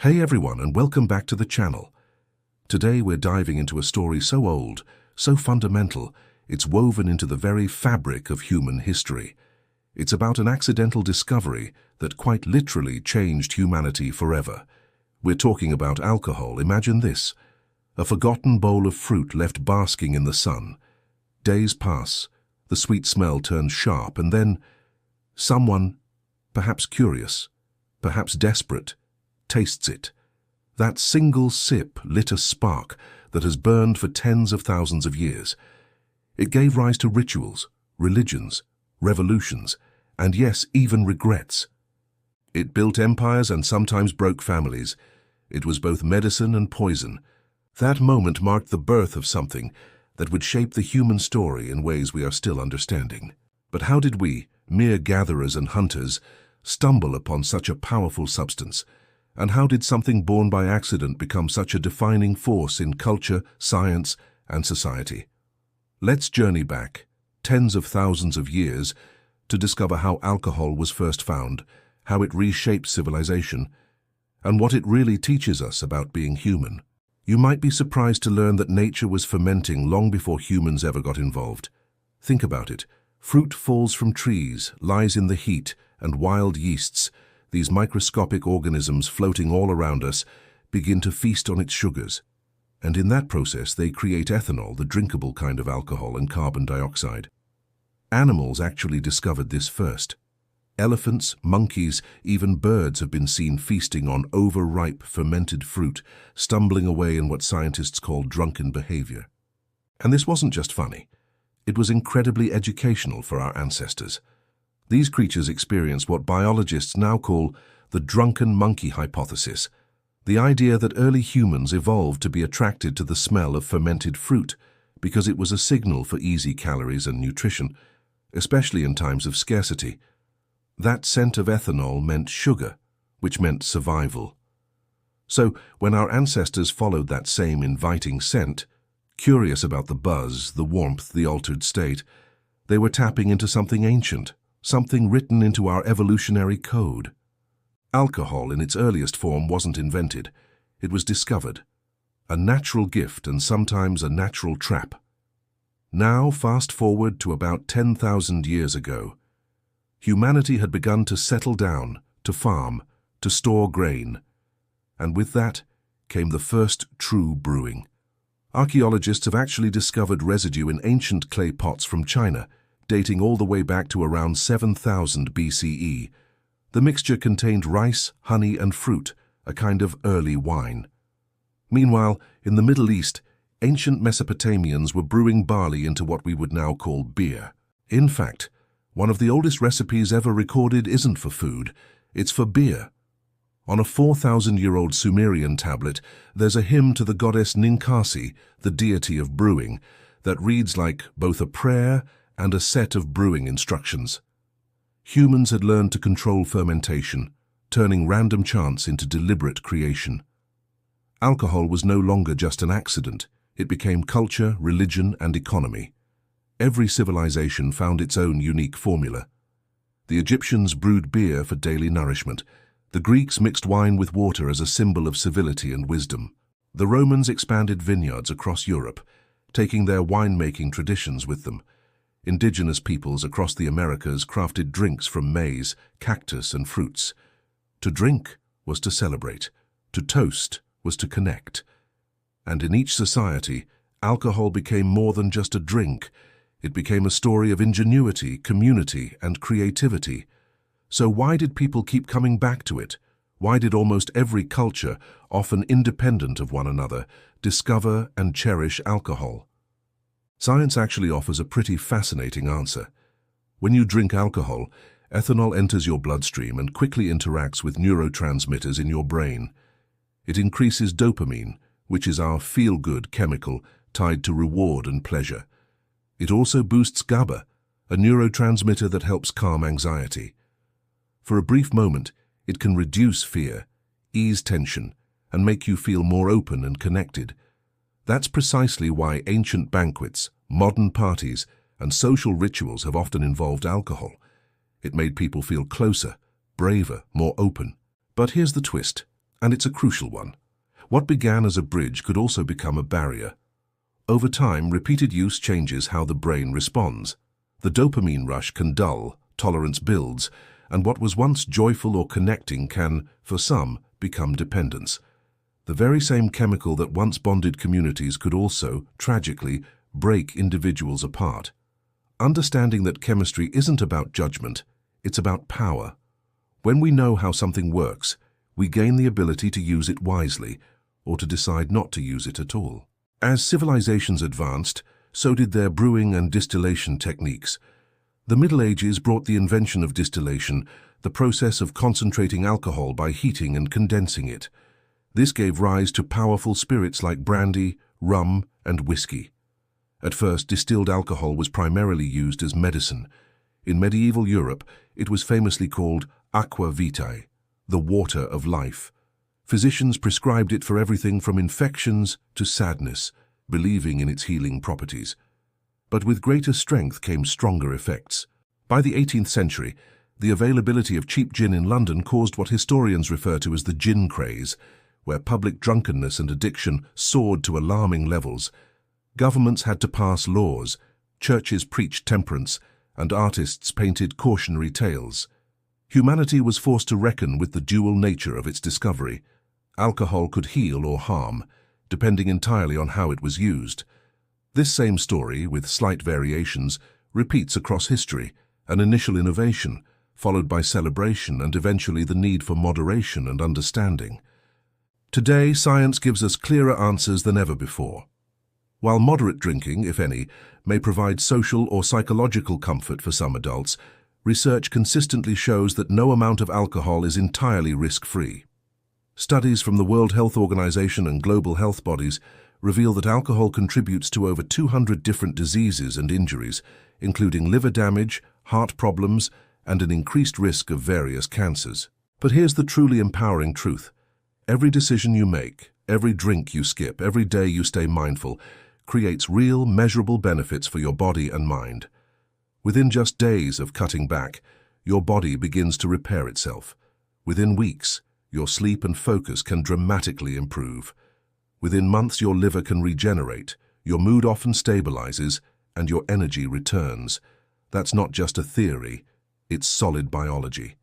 Hey everyone, and welcome back to the channel. Today we're diving into a story so old, so fundamental, it's woven into the very fabric of human history. It's about an accidental discovery that quite literally changed humanity forever. We're talking about alcohol. Imagine this: a forgotten bowl of fruit left basking in the sun. Days pass, the sweet smell turns sharp, and then someone, perhaps curious, perhaps desperate, tastes it. That single sip lit a spark that has burned for tens of thousands of years. It gave rise to rituals, religions, revolutions, and yes, even regrets. It built empires and sometimes broke families. It was both medicine and poison. That moment marked the birth of something that would shape the human story in ways we are still understanding. But how did we, mere gatherers and hunters, stumble upon such a powerful substance? And how did something born by accident become such a defining force in culture, science, and society? Let's journey back, tens of thousands of years, to discover how alcohol was first found, how it reshaped civilization, and what it really teaches us about being human. You might be surprised to learn that nature was fermenting long before humans ever got involved. Think about it. Fruit falls from trees, lies in the heat, and wild yeasts, these microscopic organisms floating all around us, begin to feast on its sugars. And in that process, they create ethanol, the drinkable kind of alcohol, and carbon dioxide. Animals actually discovered this first. Elephants, monkeys, even birds have been seen feasting on overripe fermented fruit, stumbling away in what scientists call drunken behavior. And this wasn't just funny. It was incredibly educational for our ancestors. These creatures experienced what biologists now call the drunken monkey hypothesis, the idea that early humans evolved to be attracted to the smell of fermented fruit because it was a signal for easy calories and nutrition, especially in times of scarcity. That scent of ethanol meant sugar, which meant survival. So, when our ancestors followed that same inviting scent, curious about the buzz, the warmth, the altered state, they were tapping into something ancient, something written into our evolutionary code. Alcohol in its earliest form wasn't invented, it was discovered. A natural gift and sometimes a natural trap. Now, fast forward to about 10,000 years ago. Humanity had begun to settle down, to farm, to store grain. And with that came the first true brewing. Archaeologists have actually discovered residue in ancient clay pots from China, dating all the way back to around 7,000 BCE. The mixture contained rice, honey, and fruit, a kind of early wine. Meanwhile, in the Middle East, ancient Mesopotamians were brewing barley into what we would now call beer. In fact, one of the oldest recipes ever recorded isn't for food, it's for beer. On a 4,000-year-old Sumerian tablet, there's a hymn to the goddess Ninkasi, the deity of brewing, that reads like both a prayer and a set of brewing instructions. Humans had learned to control fermentation, turning random chance into deliberate creation. Alcohol was no longer just an accident. It became culture, religion, and economy. Every civilization found its own unique formula. The Egyptians brewed beer for daily nourishment. The Greeks mixed wine with water as a symbol of civility and wisdom. The Romans expanded vineyards across Europe, taking their winemaking traditions with them. Indigenous peoples across the Americas crafted drinks from maize, cactus, and fruits. To drink was to celebrate. To toast was to connect. And in each society, alcohol became more than just a drink. It became a story of ingenuity, community, and creativity. So why did people keep coming back to it? Why did almost every culture, often independent of one another, discover and cherish alcohol? Science actually offers a pretty fascinating answer. When you drink alcohol, ethanol enters your bloodstream and quickly interacts with neurotransmitters in your brain. It increases dopamine, which is our feel-good chemical tied to reward and pleasure. It also boosts GABA, a neurotransmitter that helps calm anxiety. For a brief moment, it can reduce fear, ease tension, and make you feel more open and connected. That's precisely why ancient banquets, modern parties, and social rituals have often involved alcohol. It made people feel closer, braver, more open. But here's the twist. And it's a crucial one. What began as a bridge could also become a barrier. Over time, repeated use changes how the brain responds. The dopamine rush can dull, tolerance builds, and what was once joyful or connecting can, for some, become dependence. The very same chemical that once bonded communities could also, tragically, break individuals apart. Understanding that chemistry isn't about judgment, it's about power. When we know how something works, we gain the ability to use it wisely, or to decide not to use it at all. As civilizations advanced, so did their brewing and distillation techniques. The Middle Ages brought the invention of distillation, the process of concentrating alcohol by heating and condensing it. This gave rise to powerful spirits like brandy, rum, and whiskey. At first, distilled alcohol was primarily used as medicine. In medieval Europe, it was famously called aqua vitae, the water of life. Physicians prescribed it for everything from infections to sadness, believing in its healing properties. But with greater strength came stronger effects. By the 18th century, the availability of cheap gin in London caused what historians refer to as the gin craze, where public drunkenness and addiction soared to alarming levels. Governments had to pass laws, churches preached temperance, and artists painted cautionary tales. Humanity was forced to reckon with the dual nature of its discovery. Alcohol could heal or harm, depending entirely on how it was used. This same story, with slight variations, repeats across history, an initial innovation, followed by celebration and eventually the need for moderation and understanding. Today, science gives us clearer answers than ever before. While moderate drinking, if any, may provide social or psychological comfort for some adults, research consistently shows that no amount of alcohol is entirely risk-free. Studies from the World Health Organization and global health bodies reveal that alcohol contributes to over 200 different diseases and injuries, including liver damage, heart problems, and an increased risk of various cancers. But here's the truly empowering truth. Every decision you make, every drink you skip, every day you stay mindful, creates real, measurable benefits for your body and mind. Within just days of cutting back, your body begins to repair itself. Within weeks, your sleep and focus can dramatically improve. Within months, your liver can regenerate, your mood often stabilizes, and your energy returns. That's not just a theory, it's solid biology.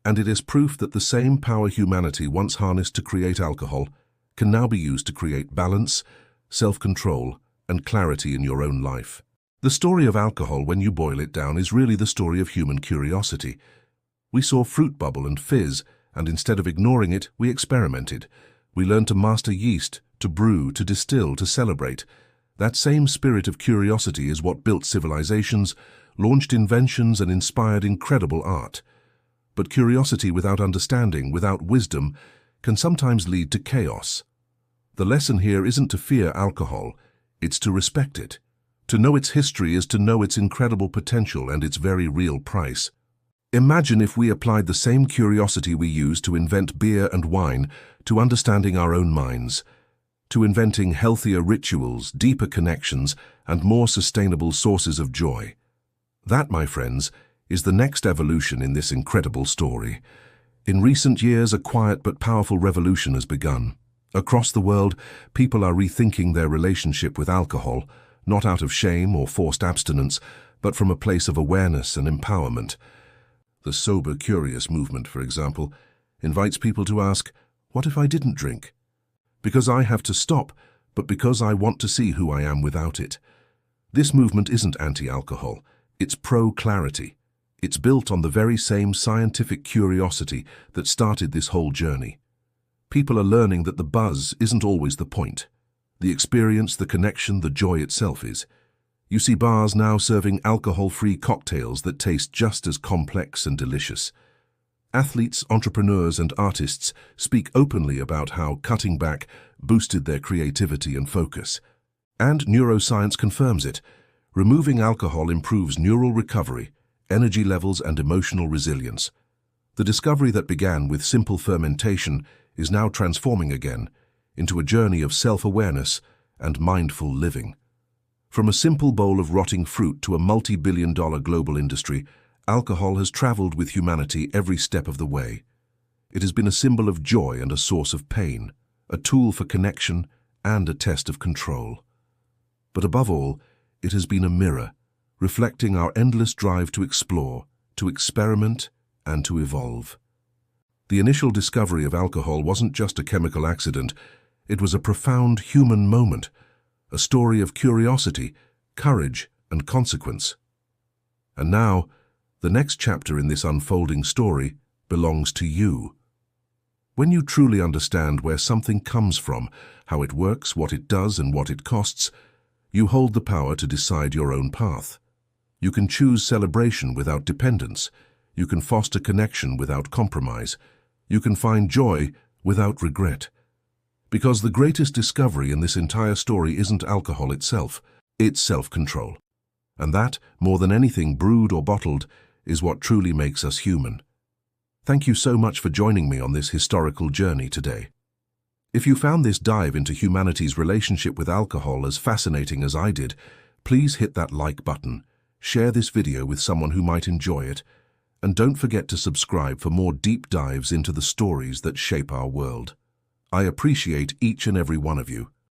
And it is proof that the same power humanity once harnessed to create alcohol can now be used to create balance, self-control, and clarity in your own life. The story of alcohol, when you boil it down, is really the story of human curiosity. We saw fruit bubble and fizz, and instead of ignoring it, we experimented. We learned to master yeast, to brew, to distill, to celebrate. That same spirit of curiosity is what built civilizations, launched inventions, and inspired incredible art. But curiosity without understanding, without wisdom, can sometimes lead to chaos. The lesson here isn't to fear alcohol, it's to respect it. To know its history is to know its incredible potential and its very real price. Imagine if we applied the same curiosity we use to invent beer and wine to understanding our own minds, to inventing healthier rituals, deeper connections, and more sustainable sources of joy. That, my friends, is the next evolution in this incredible story. In recent years, a quiet but powerful revolution has begun. Across the world, people are rethinking their relationship with alcohol, not out of shame or forced abstinence, but from a place of awareness and empowerment. The sober curious movement, for example, invites people to ask, what if I didn't drink? Because I have to stop, but because I want to see who I am without it. This movement isn't anti-alcohol, it's pro-clarity. It's built on the very same scientific curiosity that started this whole journey. People are learning that the buzz isn't always the point. The experience, the connection, the joy itself is. You see bars now serving alcohol-free cocktails that taste just as complex and delicious. Athletes, entrepreneurs, and artists speak openly about how cutting back boosted their creativity and focus. And neuroscience confirms it. Removing alcohol improves neural recovery, energy levels, and emotional resilience. The discovery that began with simple fermentation is now transforming again into a journey of self-awareness and mindful living. From a simple bowl of rotting fruit to a multi-billion-dollar global industry, alcohol has traveled with humanity every step of the way. It has been a symbol of joy and a source of pain, a tool for connection and a test of control. But above all, it has been a mirror, reflecting our endless drive to explore, to experiment, and to evolve. The initial discovery of alcohol wasn't just a chemical accident, it was a profound human moment, a story of curiosity, courage, and consequence. And now, the next chapter in this unfolding story belongs to you. When you truly understand where something comes from, how it works, what it does, and what it costs, you hold the power to decide your own path. You can choose celebration without dependence. You can foster connection without compromise. You can find joy without regret. Because the greatest discovery in this entire story isn't alcohol itself, it's self-control. And that, more than anything brewed or bottled, is what truly makes us human. Thank you so much for joining me on this historical journey today. If you found this dive into humanity's relationship with alcohol as fascinating as I did, please hit that like button, share this video with someone who might enjoy it, and don't forget to subscribe for more deep dives into the stories that shape our world. I appreciate each and every one of you.